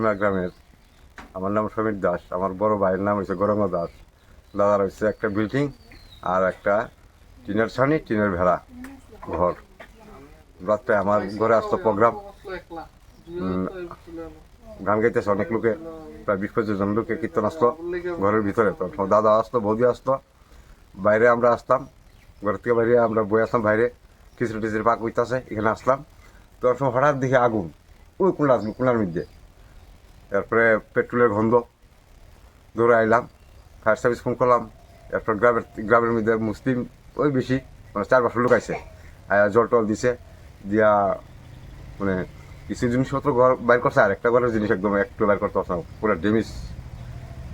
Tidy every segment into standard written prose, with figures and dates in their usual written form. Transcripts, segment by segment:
টিনা গ্রামের। আমার নাম সমীর দাস, আমার বড় ভাইয়ের নাম হচ্ছে গৌরাঙ্গ দাস। দাদার হচ্ছে একটা বিল্ডিং আর একটা টিনের ছানি, টিনের ভেড়া ঘর। রাত্রে আমার ঘরে আসতো প্রোগ্রাম, গান গাইতেছে অনেক লোকে, প্রায় 20-25 জন লোকে কীর্তন আসতো ঘরের ভিতরে। তো দাদা আসতো, বৌদি আসতো, বাইরে আমরা আসতাম, ঘরের থেকে বাইরে আমরা বই আসতাম বাইরে, খিচুড়ি টিচুড়ি পাক হইতেছে, এখানে আসলাম। তো সময় হঠাৎ দেখি আগুন ওই কোনার মধ্যে। এরপরে পেট্রোলের গন্ধ, দৌড়ে আইলাম, ফায়ার সার্ভিস ফোন করলাম। এরপর গ্রামের মধ্যে মুসলিম ওই বেশি, মানে 4-5 লোক আছে, জল টল দিছে, দিয়া মানে কিছু জিনিসপত্র ঘর বাইর করছে, আর একটা ঘরের জিনিস একদম একটু বাইর করতে পারছে না, পুরো ড্যামেজ।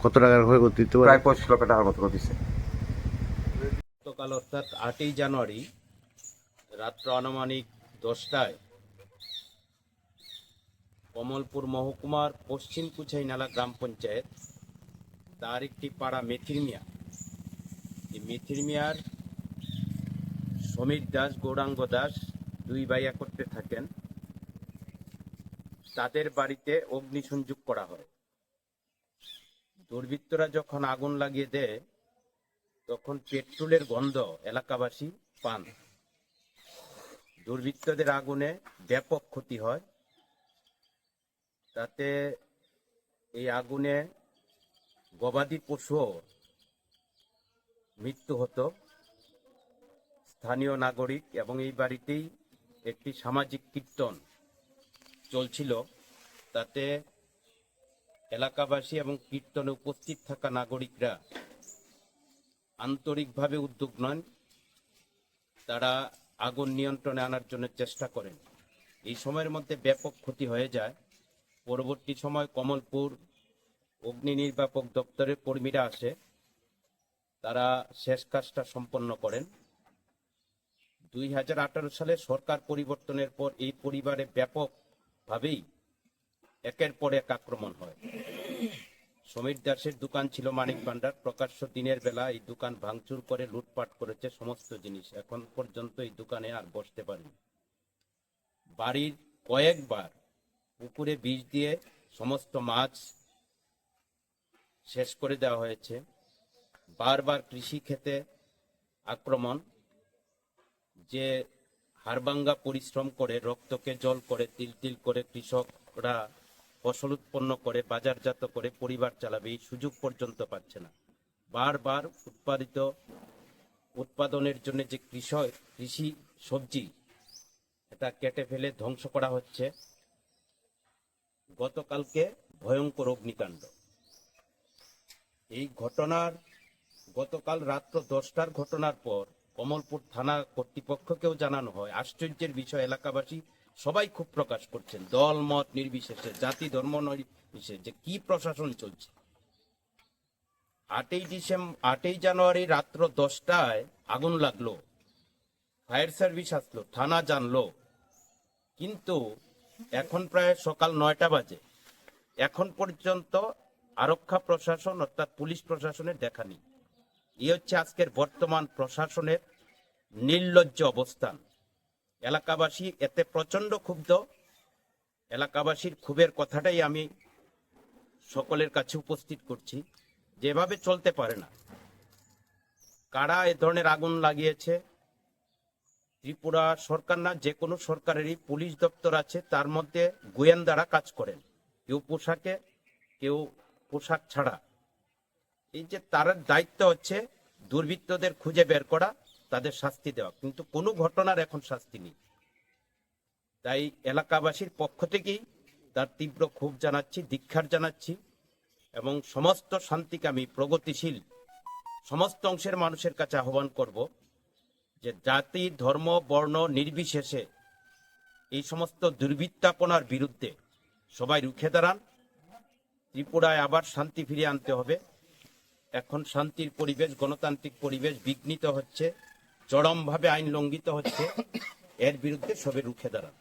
কত টাকার ক্ষয়ক্ষতি হতে পারে? প্রায় 25 লক্ষ টাকার মতো করতেছে। গতকাল অর্থাৎ 8ই জানুয়ারি রাত্র আনুমানিক 10টায় কমলপুর মহকুমার পশ্চিম কুচাইনালা গ্রাম পঞ্চায়েত তার একটি পাড়া মেথির মিয়া, এই মেথির মিয়ার সমীর দাস, গৌরাঙ্গ দাস দুই ভাই একত্রে থাকেন। তাদের বাড়িতে অগ্নিসংযোগ করা হয়। দুর্বৃত্তরা যখন আগুন লাগিয়ে দেয় তখন পেট্রোলের গন্ধ এলাকাবাসী পান। দুর্বৃত্তদের আগুনে ব্যাপক ক্ষতি হয়। তাতে এই আগুনে গবাদি পশুও মৃত্যু হতো। স্থানীয় নাগরিক এবং এই বাড়িতেই একটি সামাজিক কীর্তন চলছিল, তাতে এলাকাবাসী এবং কীর্তনে উপস্থিত থাকা নাগরিকরা আন্তরিকভাবে উদ্যোগ নেন। তারা আগুন নিয়ন্ত্রণে আনার জন্য চেষ্টা করেন। এই সময়ের মধ্যে ব্যাপক ক্ষতি হয়ে যায়। পরবর্তী সময় কমলপুর অগ্নি নির্বাপক দপ্তরের কর্মীরা আসে, তারা শেষ কাজটা সম্পন্ন করেন। 2018 সালে সরকার পরিবর্তনের পর এই পরিবারে ব্যাপকভাবেই একের পর এক আক্রমণ হয়। সমীর দাসের দোকান ছিল মানিক ভান্ডার, প্রকাশ্য দিনের বেলা এই দোকান ভাঙচুর করে লুটপাট করেছে সমস্ত জিনিস। এখন পর্যন্ত এই দোকানে আর বসতে পারেনি। বাড়ির কয়েকবার পুকুরে বিষ দিয়ে সমস্ত মাছ শেষ করে দেওয়া হয়েছে। বারবার কৃষি ক্ষেতে আক্রমণ, যে হাড়ভাঙ্গা পরিশ্রম করে রক্তকে জল করে তিল তিল করে কৃষকরা ফসল উৎপন্ন করে বাজারজাত করে পরিবার চালাবে, এই সুযোগ পর্যন্ত পাচ্ছে না। বারবার উৎপাদনের জন্য যে কৃষি সবজি, এটা কেটে ফেলে ধ্বংস করা হচ্ছে। গতকালকে ভয়ঙ্কর অগ্নিকাণ্ড। এই ঘটনার গতকাল রাত্র 10টার ঘটনার পর কমলপুর থানা কর্তৃপক্ষকেও জানানো হয়। আশ্চর্যের বিষয়, এলাকাবাসী সবাই খুব প্রকাশ করছেন, দল মত নির্বিশেষে, জাতি ধর্ম নির্বিশেষে, যে কি প্রশাসন চলছে। 8ই জানুয়ারি রাত্র 10টায় আগুন লাগলো, ফায়ার সার্ভিস আসলো, থানা জানলো, কিন্তু এখন প্রায় সকাল 9টা বাজে, এখন পর্যন্ত আরক্ষা প্রশাসন অর্থাৎ পুলিশ প্রশাসনের দেখা নেই। এই হচ্ছে আজকের বর্তমান প্রশাসনের নির্লজ্জ অবস্থান। এলাকাবাসী এতে প্রচন্ড ক্ষুব্ধ। এলাকাবাসীর ক্ষোভের কথাটাই আমি সকলের কাছে উপস্থিত করছি। যেভাবে চলতে পারে না। কারা এ ধরনের আগুন লাগিয়েছে? ত্রিপুরা সরকার না, যে কোনো সরকারেরই পুলিশ দপ্তর আছে, তার মধ্যে গোয়েন্দারা কাজ করেন, কেউ পোশাকে, কেউ পোশাক ছাড়া। এই যে তার দায়িত্ব হচ্ছে দুর্বৃত্তদের খুঁজে বের করা, তাদের শাস্তি দেওয়া, কিন্তু কোনো ঘটনার এখন শাস্তি নেই। তাই এলাকাবাসীর পক্ষ থেকেই তার তীব্র ক্ষোভ জানাচ্ছি, ধিক্কার জানাচ্ছি, এবং সমস্ত শান্তিকামী প্রগতিশীল সমস্ত অংশের মানুষের কাছে আহ্বান করব যে জাতি ধর্ম বর্ণ নির্বিশেষে এই সমস্ত দুর্বৃত্তাপনার বিরুদ্ধে সবাই রুখে দাঁড়ান। ত্রিপুরায় আবার শান্তি ফিরিয়ে আনতে হবে। এখন শান্তির পরিবেশ, গণতান্ত্রিক পরিবেশ বিঘ্নিত হচ্ছে, চরমভাবে আইন লঙ্ঘিত হচ্ছে, এর বিরুদ্ধে সবে রুখে দাঁড়ান।